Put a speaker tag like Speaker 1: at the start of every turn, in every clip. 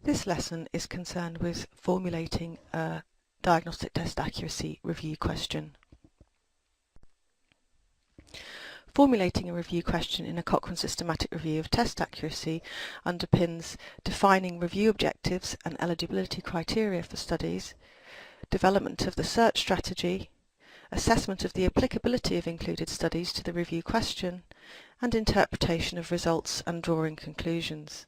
Speaker 1: This lesson is concerned with formulating a diagnostic test accuracy review question. Formulating a review question in a Cochrane systematic review of test accuracy underpins defining review objectives and eligibility criteria for studies, development of the search strategy, assessment of the applicability of included studies to the review question, and interpretation of results and drawing conclusions.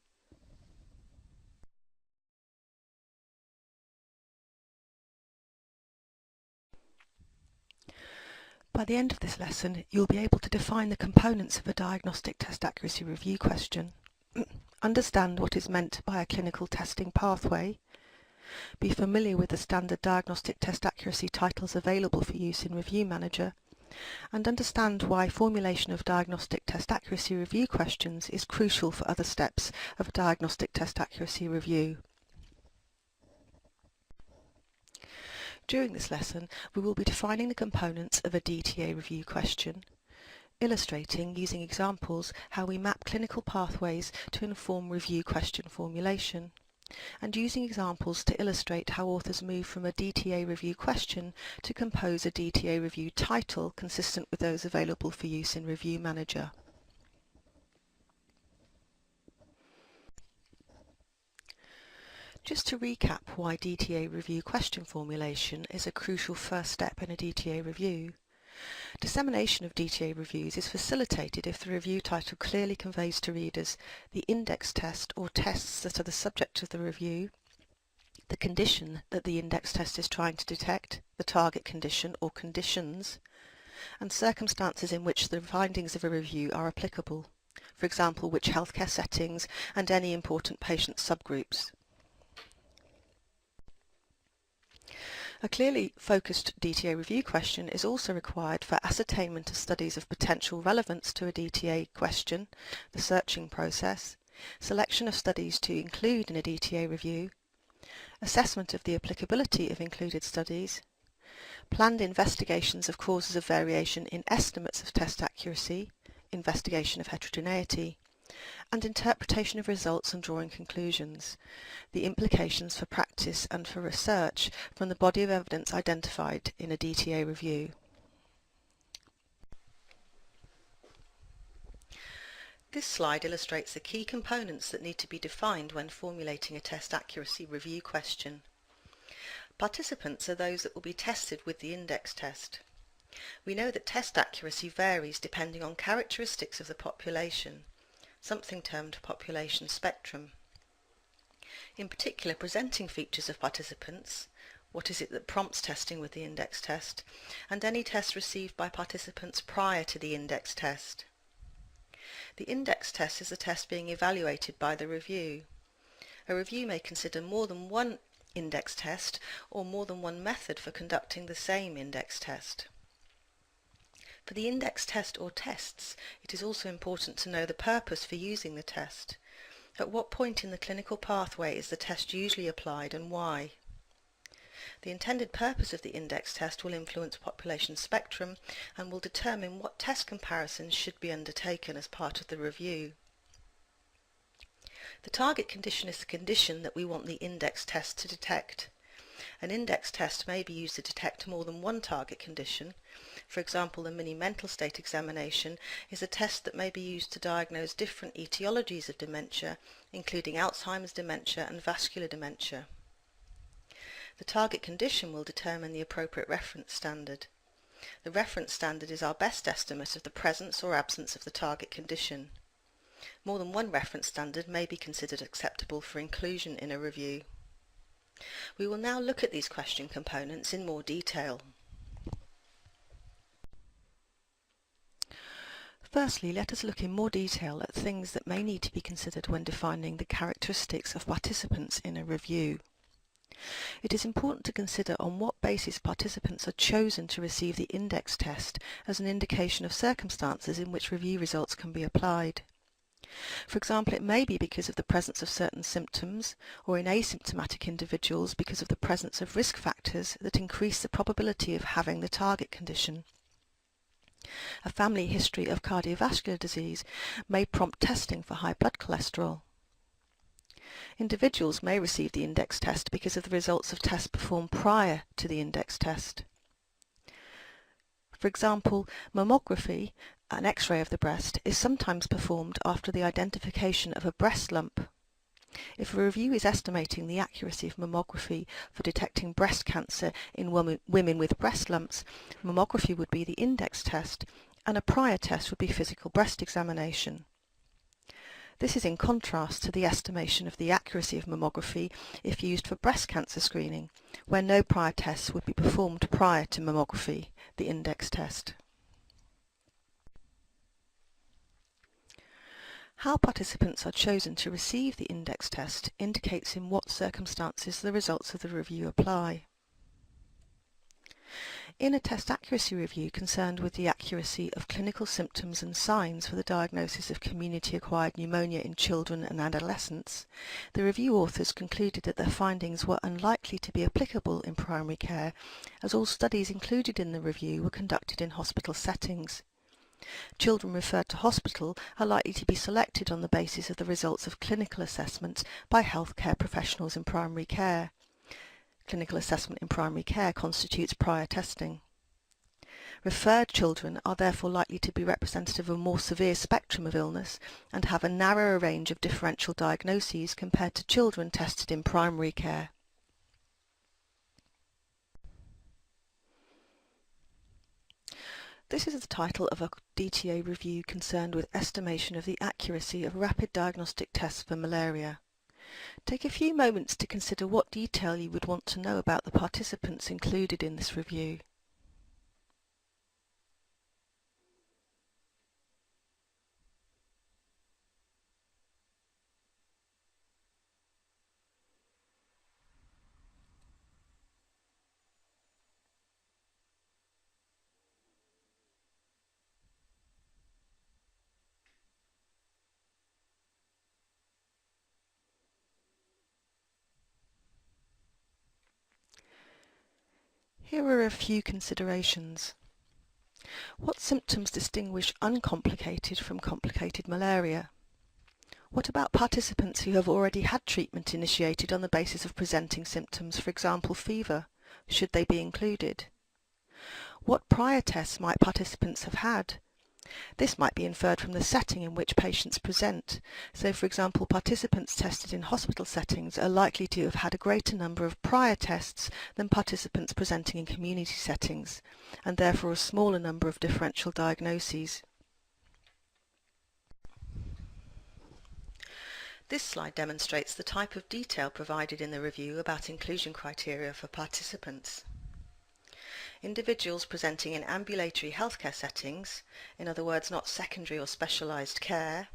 Speaker 1: By the end of this lesson, you'll be able to define the components of a diagnostic test accuracy review question, understand what is meant by a clinical testing pathway, be familiar with the standard diagnostic test accuracy titles available for use in Review Manager, and understand why formulation of diagnostic test accuracy review questions is crucial for other steps of a diagnostic test accuracy review. During this lesson, we will be defining the components of a DTA review question, illustrating using examples how we map clinical pathways to inform review question formulation, and using examples to illustrate how authors move from a DTA review question to compose a DTA review title consistent with those available for use in Review Manager. Just to recap why DTA review question formulation is a crucial first step in a DTA review. Dissemination of DTA reviews is facilitated if the review title clearly conveys to readers the index test or tests that are the subject of the review, the condition that the index test is trying to detect, the target condition or conditions, and circumstances in which the findings of a review are applicable, for example which healthcare settings and any important patient subgroups. A clearly focused DTA review question is also required for ascertainment of studies of potential relevance to a DTA question, the searching process, selection of studies to include in a DTA review, assessment of the applicability of included studies, planned investigations of causes of variation in estimates of test accuracy, investigation of heterogeneity, and interpretation of results and drawing conclusions, the implications for practice and for research from the body of evidence identified in a DTA review. This slide illustrates the key components that need to be defined when formulating a test accuracy review question. Participants are those that will be tested with the index test. We know that test accuracy varies depending on characteristics of the population, something termed population spectrum. In particular, presenting features of participants, what is it that prompts testing with the index test, and any tests received by participants prior to the index test. The index test is the test being evaluated by the review. A review may consider more than one index test or more than one method for conducting the same index test. For the index test or tests, it is also important to know the purpose for using the test. At what point in the clinical pathway is the test usually applied and why? The intended purpose of the index test will influence population spectrum and will determine what test comparisons should be undertaken as part of the review. The target condition is the condition that we want the index test to detect. An index test may be used to detect more than one target condition. For example, the mini mental state examination is a test that may be used to diagnose different etiologies of dementia, including Alzheimer's dementia and vascular dementia. The target condition will determine the appropriate reference standard. The reference standard is our best estimate of the presence or absence of the target condition. More than one reference standard may be considered acceptable for inclusion in a review. We will now look at these question components in more detail. Firstly, let us look in more detail at things that may need to be considered when defining the characteristics of participants in a review. It is important to consider on what basis participants are chosen to receive the index test as an indication of circumstances in which review results can be applied. For example, it may be because of the presence of certain symptoms, or in asymptomatic individuals because of the presence of risk factors that increase the probability of having the target condition. A family history of cardiovascular disease may prompt testing for high blood cholesterol. Individuals may receive the index test because of the results of tests performed prior to the index test. For example, mammography, an X-ray of the breast, is sometimes performed after the identification of a breast lump. If a review is estimating the accuracy of mammography for detecting breast cancer in women with breast lumps, mammography would be the index test, and a prior test would be physical breast examination. This is in contrast to the estimation of the accuracy of mammography if used for breast cancer screening, where no prior tests would be performed prior to mammography, the index test. How participants are chosen to receive the index test indicates in what circumstances the results of the review apply. In a test accuracy review concerned with the accuracy of clinical symptoms and signs for the diagnosis of community-acquired pneumonia in children and adolescents, the review authors concluded that their findings were unlikely to be applicable in primary care, as all studies included in the review were conducted in hospital settings. Children referred to hospital are likely to be selected on the basis of the results of clinical assessments by healthcare professionals in primary care. Clinical assessment in primary care constitutes prior testing. Referred children are therefore likely to be representative of a more severe spectrum of illness and have a narrower range of differential diagnoses compared to children tested in primary care. This is the title of a DTA review concerned with estimation of the accuracy of rapid diagnostic tests for malaria. Take a few moments to consider what detail you would want to know about the participants included in this review. Here are a few considerations. What symptoms distinguish uncomplicated from complicated malaria? What about participants who have already had treatment initiated on the basis of presenting symptoms, for example fever? Should they be included? What prior tests might participants have had? This might be inferred from the setting in which patients present. So, for example, participants tested in hospital settings are likely to have had a greater number of prior tests than participants presenting in community settings, and therefore a smaller number of differential diagnoses. This slide demonstrates the type of detail provided in the review about inclusion criteria for participants. Individuals presenting in ambulatory healthcare settings, in other words not secondary or specialised care.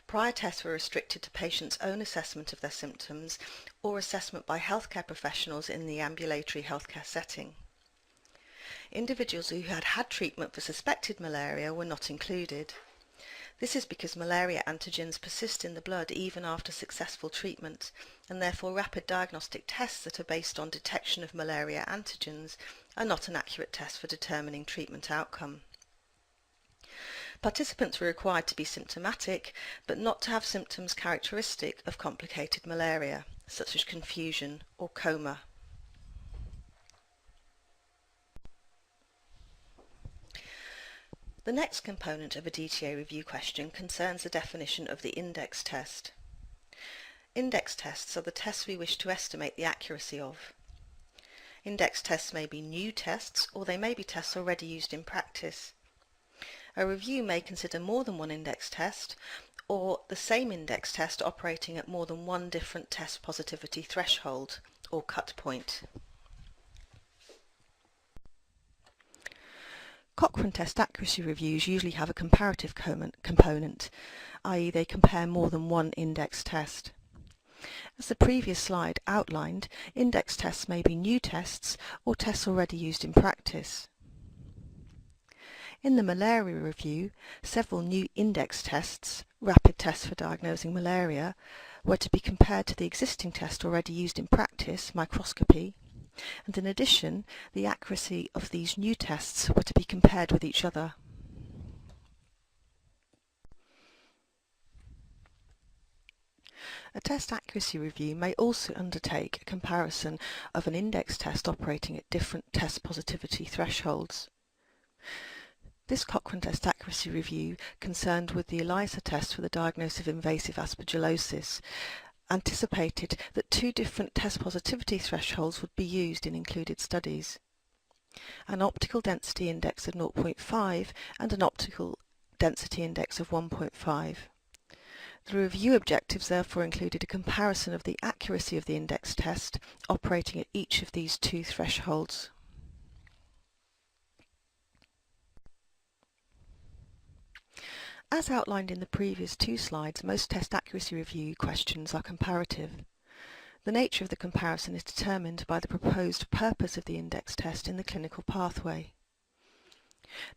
Speaker 1: Prior tests were restricted to patients' own assessment of their symptoms or assessment by healthcare professionals in the ambulatory healthcare setting. Individuals who had had treatment for suspected malaria were not included. This is because malaria antigens persist in the blood even after successful treatment, and therefore rapid diagnostic tests that are based on detection of malaria antigens are not an accurate test for determining treatment outcome. Participants were required to be symptomatic, but not to have symptoms characteristic of complicated malaria, such as confusion or coma. The next component of a DTA review question concerns the definition of the index test. Index tests are the tests we wish to estimate the accuracy of. Index tests may be new tests, or they may be tests already used in practice. A review may consider more than one index test, or the same index test operating at more than one different test positivity threshold, or cut point. Cochrane test accuracy reviews usually have a comparative component, i.e. they compare more than one index test. As the previous slide outlined, index tests may be new tests or tests already used in practice. In the malaria review, several new index tests, rapid tests for diagnosing malaria, were to be compared to the existing test already used in practice, microscopy, and in addition, the accuracy of these new tests were to be compared with each other. A test accuracy review may also undertake a comparison of an index test operating at different test positivity thresholds. This Cochrane test accuracy review, concerned with the ELISA test for the diagnosis of invasive aspergillosis, anticipated that two different test positivity thresholds would be used in included studies: an optical density index of 0.5 and an optical density index of 1.5. The review objectives therefore included a comparison of the accuracy of the index test operating at each of these two thresholds. As outlined in the previous two slides, most test accuracy review questions are comparative. The nature of the comparison is determined by the proposed purpose of the index test in the clinical pathway.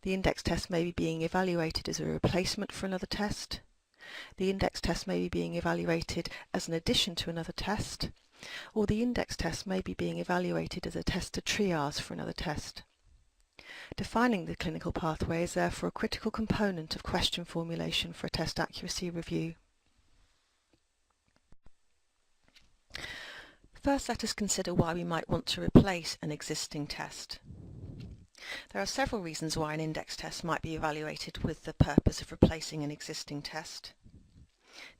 Speaker 1: The index test may be being evaluated as a replacement for another test. The index test may be being evaluated as an addition to another test, or the index test may be being evaluated as a test to triage for another test. Defining the clinical pathway is therefore a critical component of question formulation for a test accuracy review. First, let us consider why we might want to replace an existing test. There are several reasons why an index test might be evaluated with the purpose of replacing an existing test.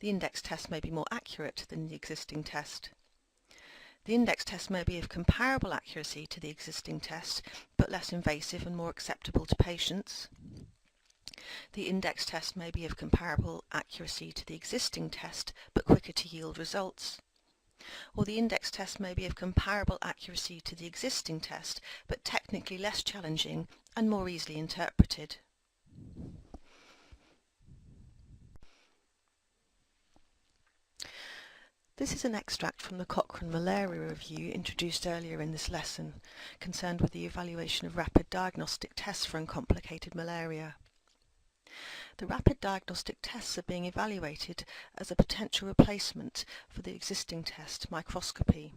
Speaker 1: The index test may be more accurate than the existing test. The index test may be of comparable accuracy to the existing test, but less invasive and more acceptable to patients. The index test may be of comparable accuracy to the existing test, but quicker to yield results. Or the index test may be of comparable accuracy to the existing test, but technically less challenging and more easily interpreted. This is an extract from the Cochrane Malaria Review introduced earlier in this lesson, concerned with the evaluation of rapid diagnostic tests for uncomplicated malaria. The rapid diagnostic tests are being evaluated as a potential replacement for the existing test, microscopy.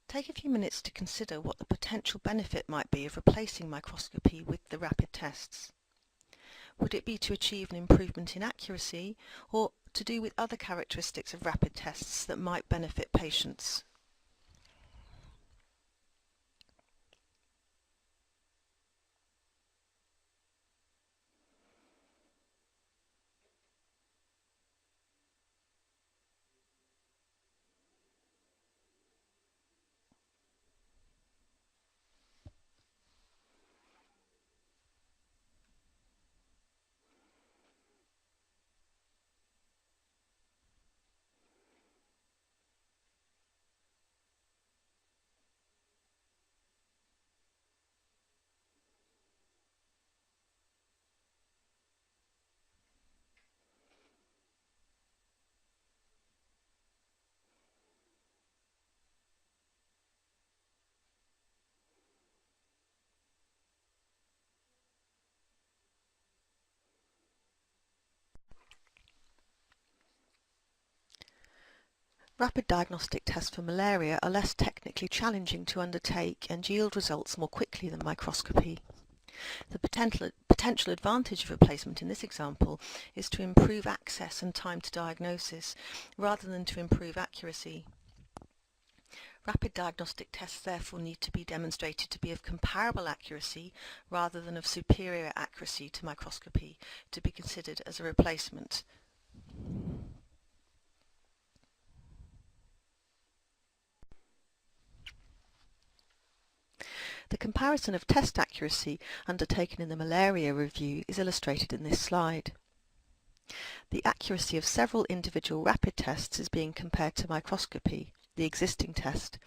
Speaker 1: Take a few minutes to consider what the potential benefit might be of replacing microscopy with the rapid tests. Would it be to achieve an improvement in accuracy, or to do with other characteristics of rapid tests that might benefit patients? Rapid diagnostic tests for malaria are less technically challenging to undertake and yield results more quickly than microscopy. The potential advantage of replacement in this example is to improve access and time to diagnosis, rather than to improve accuracy. Rapid diagnostic tests therefore need to be demonstrated to be of comparable accuracy rather than of superior accuracy to microscopy to be considered as a replacement. The comparison of test accuracy undertaken in the malaria review is illustrated in this slide. The accuracy of several individual rapid tests is being compared to microscopy, the existing test,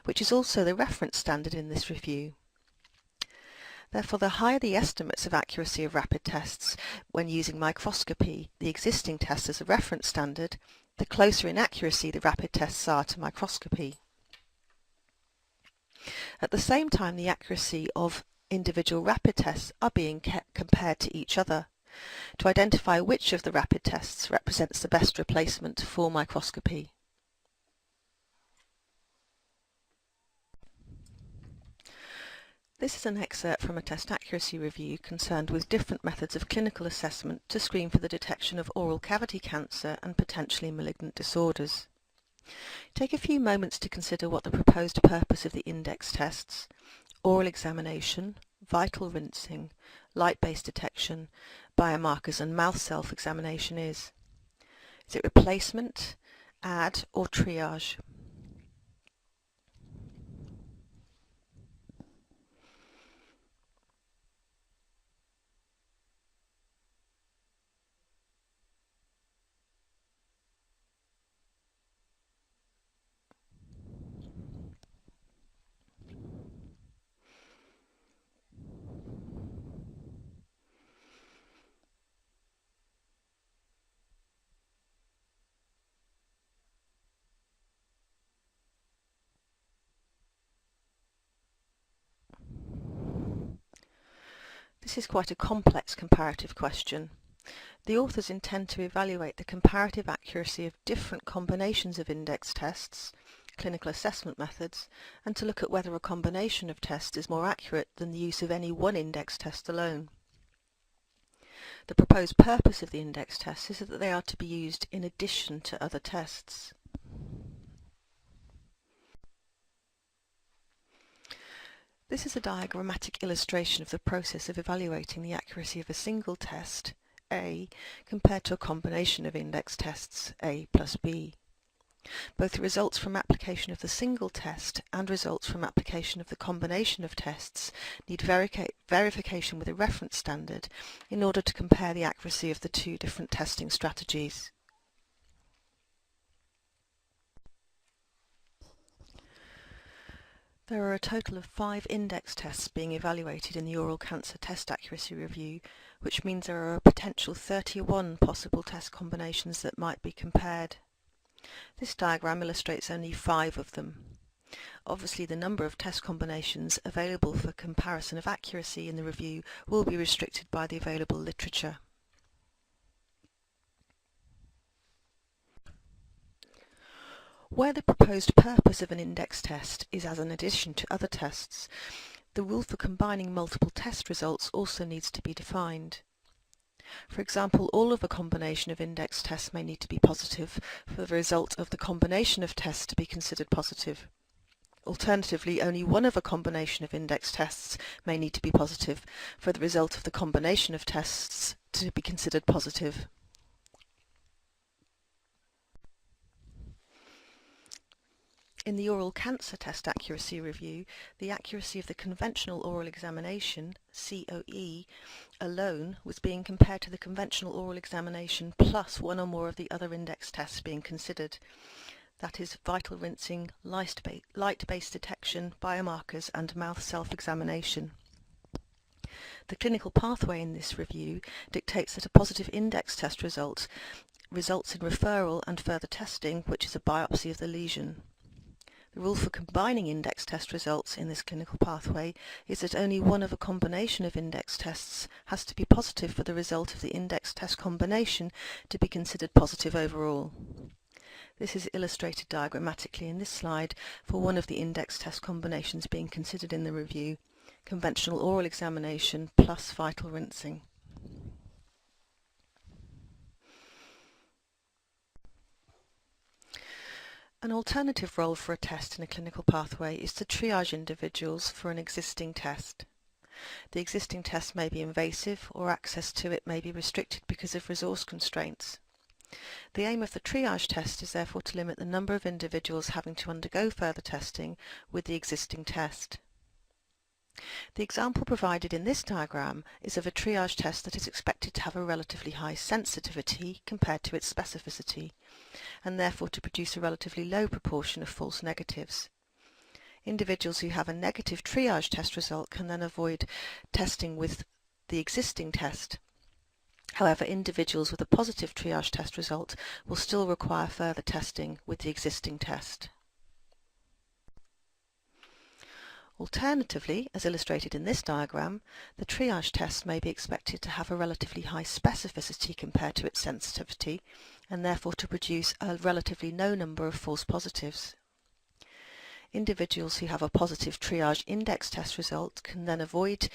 Speaker 1: which is also the reference standard in this review. Therefore, the higher the estimates of accuracy of rapid tests when using microscopy, the existing test as a reference standard, the closer in accuracy the rapid tests are to microscopy. At the same time, the accuracy of individual rapid tests are being compared to each other to identify which of the rapid tests represents the best replacement for microscopy. This is an excerpt from a test accuracy review concerned with different methods of clinical assessment to screen for the detection of oral cavity cancer and potentially malignant disorders. Take a few moments to consider what the proposed purpose of the index tests, oral examination, vital rinsing, light-based detection, biomarkers and mouth self-examination is. Is it replacement, add or triage? This is quite a complex comparative question. The authors intend to evaluate the comparative accuracy of different combinations of index tests, clinical assessment methods, and to look at whether a combination of tests is more accurate than the use of any one index test alone. The proposed purpose of the index tests is that they are to be used in addition to other tests. This is a diagrammatic illustration of the process of evaluating the accuracy of a single test, A, compared to a combination of index tests, A plus B. Both the results from application of the single test and results from application of the combination of tests need verification with a reference standard in order to compare the accuracy of the two different testing strategies. There are a total of 5 index tests being evaluated in the oral cancer test accuracy review, which means there are a potential 31 possible test combinations that might be compared. This diagram illustrates only 5 of them. Obviously, the number of test combinations available for comparison of accuracy in the review will be restricted by the available literature. Where the proposed purpose of an index test is as an addition to other tests, the rule for combining multiple test results also needs to be defined. For example, all of a combination of index tests may need to be positive for the result of the combination of tests to be considered positive. Alternatively, only one of a combination of index tests may need to be positive for the result of the combination of tests to be considered positive. In the oral cancer test accuracy review, the accuracy of the conventional oral examination, COE, alone was being compared to the conventional oral examination plus one or more of the other index tests being considered. That is vital rinsing, light-based detection, biomarkers and mouth self-examination. The clinical pathway in this review dictates that a positive index test result results in referral and further testing, which is a biopsy of the lesion. The rule for combining index test results in this clinical pathway is that only one of a combination of index tests has to be positive for the result of the index test combination to be considered positive overall. This is illustrated diagrammatically in this slide for one of the index test combinations being considered in the review, conventional oral examination plus vital rinsing. An alternative role for a test in a clinical pathway is to triage individuals for an existing test. The existing test may be invasive or access to it may be restricted because of resource constraints. The aim of the triage test is therefore to limit the number of individuals having to undergo further testing with the existing test. The example provided in this diagram is of a triage test that is expected to have a relatively high sensitivity compared to its specificity, and therefore to produce a relatively low proportion of false negatives. Individuals who have a negative triage test result can then avoid testing with the existing test. However, individuals with a positive triage test result will still require further testing with the existing test. Alternatively, as illustrated in this diagram, the triage test may be expected to have a relatively high specificity compared to its sensitivity, and therefore to produce a relatively low number of false positives. Individuals who have a positive triage index test result can then avoid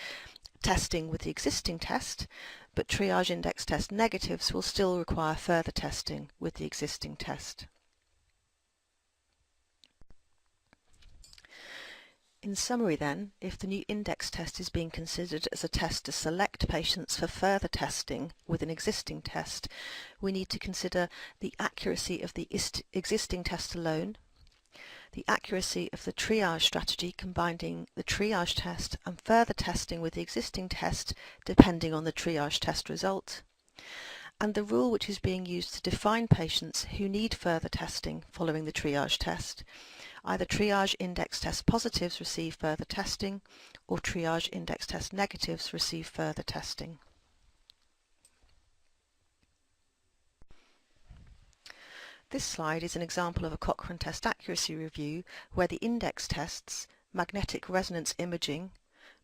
Speaker 1: testing with the existing test, but triage index test negatives will still require further testing with the existing test. In summary then, if the new index test is being considered as a test to select patients for further testing with an existing test, we need to consider the accuracy of the existing test alone, the accuracy of the triage strategy combining the triage test and further testing with the existing test depending on the triage test result, and the rule which is being used to define patients who need further testing following the triage test. Either triage index test positives receive further testing, or triage index test negatives receive further testing. This slide is an example of a Cochrane test accuracy review where the index tests, magnetic resonance imaging,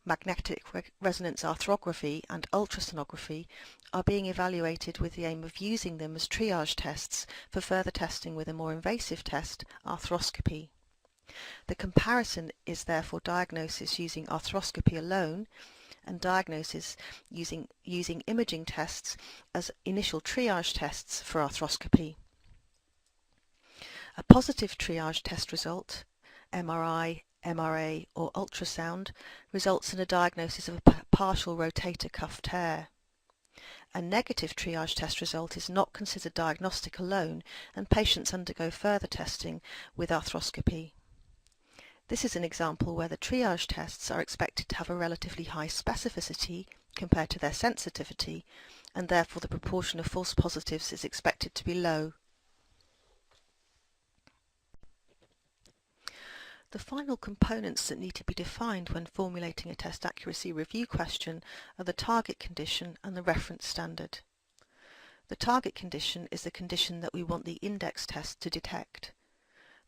Speaker 1: magnetic resonance arthrography and ultrasonography are being evaluated with the aim of using them as triage tests for further testing with a more invasive test, arthroscopy. The comparison is therefore diagnosis using arthroscopy alone and diagnosis using imaging tests as initial triage tests for arthroscopy. A positive triage test result, MRI, MRA or ultrasound, results in a diagnosis of a partial rotator cuff tear. A negative triage test result is not considered diagnostic alone and patients undergo further testing with arthroscopy. This is an example where the triage tests are expected to have a relatively high specificity compared to their sensitivity, and therefore the proportion of false positives is expected to be low. The final components that need to be defined when formulating a test accuracy review question are the target condition and the reference standard. The target condition is the condition that we want the index test to detect.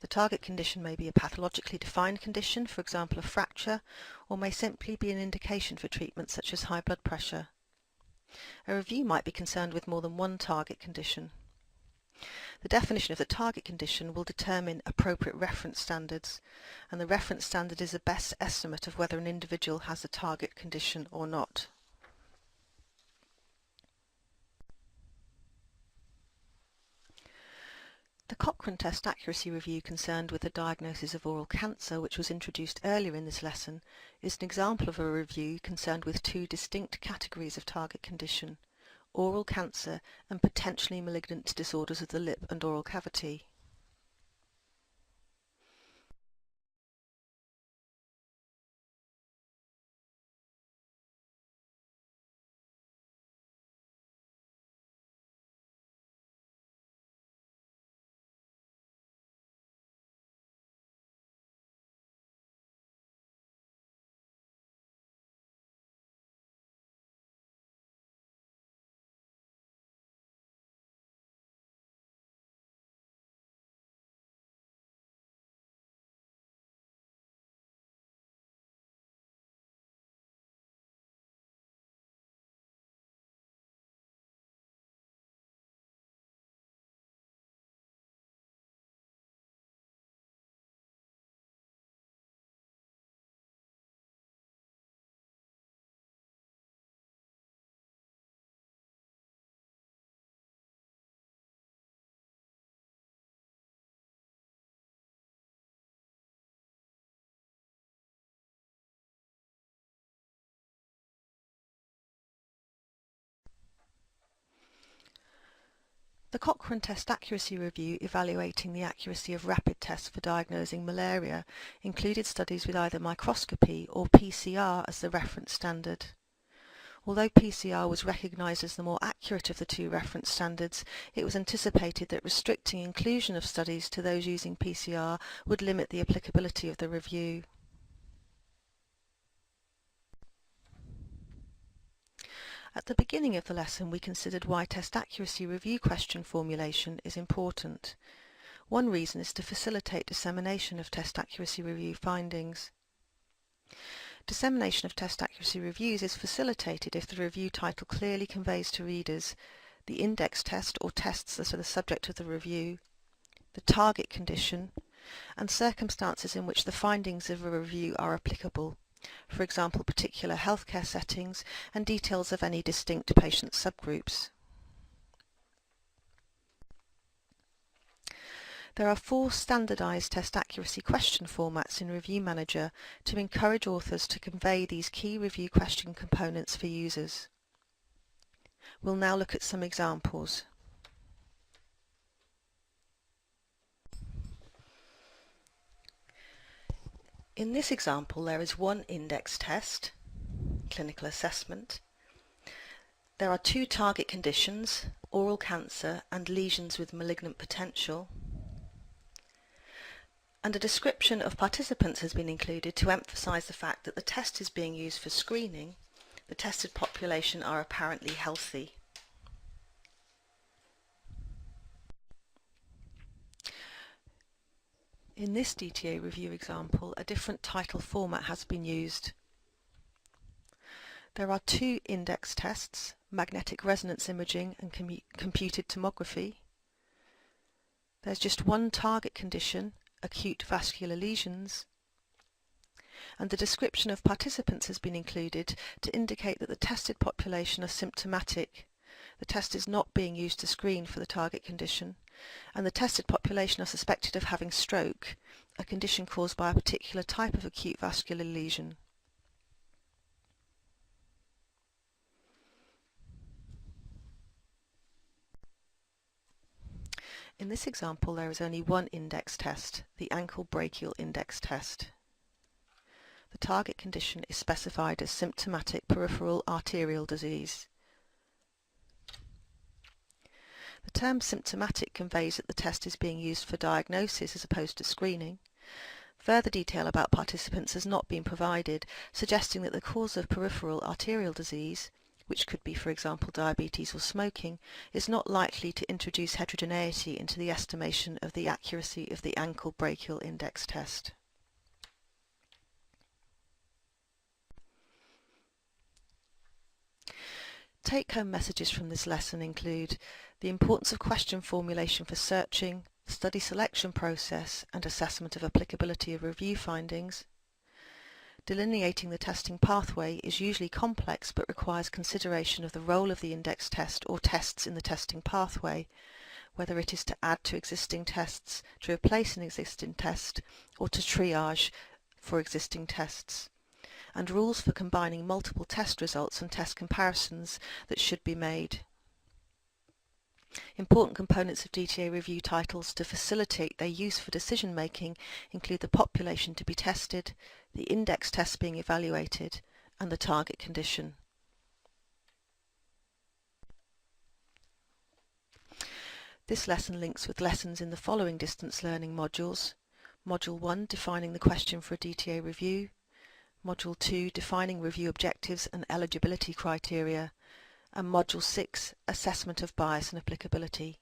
Speaker 1: The target condition may be a pathologically defined condition, for example a fracture, or may simply be an indication for treatment such as high blood pressure. A review might be concerned with more than one target condition. The definition of the target condition will determine appropriate reference standards, and the reference standard is the best estimate of whether an individual has a target condition or not. The Cochrane test accuracy review concerned with the diagnosis of oral cancer, which was introduced earlier in this lesson, is an example of a review concerned with two distinct categories of target condition: oral cancer and potentially malignant disorders of the lip and oral cavity. The Cochrane test accuracy review evaluating the accuracy of rapid tests for diagnosing malaria included studies with either microscopy or PCR as the reference standard. Although PCR was recognised as the more accurate of the two reference standards, it was anticipated that restricting inclusion of studies to those using PCR would limit the applicability of the review. At the beginning of the lesson we considered why test accuracy review question formulation is important. One reason is to facilitate dissemination of test accuracy review findings. Dissemination of test accuracy reviews is facilitated if the review title clearly conveys to readers the index test or tests that are the subject of the review, the target condition, and circumstances in which the findings of a review are applicable, for example particular healthcare settings and details of any distinct patient subgroups. There are 4 standardised test accuracy question formats in Review Manager to encourage authors to convey these key review question components for users. We'll now look at some examples. In this example, there is one index test, clinical assessment. There are 2 target conditions, oral cancer and lesions with malignant potential. And a description of participants has been included to emphasise the fact that the test is being used for screening. The tested population are apparently healthy. In this DTA review example, a different title format has been used. There are 2 index tests, magnetic resonance imaging and computed tomography. There's just one target condition, acute vascular lesions, and the description of participants has been included to indicate that the tested population are symptomatic. The test is not being used to screen for the target condition, and the tested population are suspected of having stroke, a condition caused by a particular type of acute vascular lesion. In this example, there is only one index test, the ankle brachial index test. The target condition is specified as symptomatic peripheral arterial disease. The term symptomatic conveys that the test is being used for diagnosis as opposed to screening. Further detail about participants has not been provided, suggesting that the cause of peripheral arterial disease, which could be, for example, diabetes or smoking, is not likely to introduce heterogeneity into the estimation of the accuracy of the ankle brachial index test. Take-home messages from this lesson include the importance of question formulation for searching, study selection process and assessment of applicability of review findings. Delineating the testing pathway is usually complex but requires consideration of the role of the index test or tests in the testing pathway, whether it is to add to existing tests, to replace an existing test, or to triage for existing tests, and rules for combining multiple test results and test comparisons that should be made. Important components of DTA review titles to facilitate their use for decision making include the population to be tested, the index test being evaluated, and the target condition. This lesson links with lessons in the following distance learning modules. Module 1, defining the question for a DTA review. Module 2, defining review objectives and eligibility criteria. And Module 6, assessment of bias and applicability.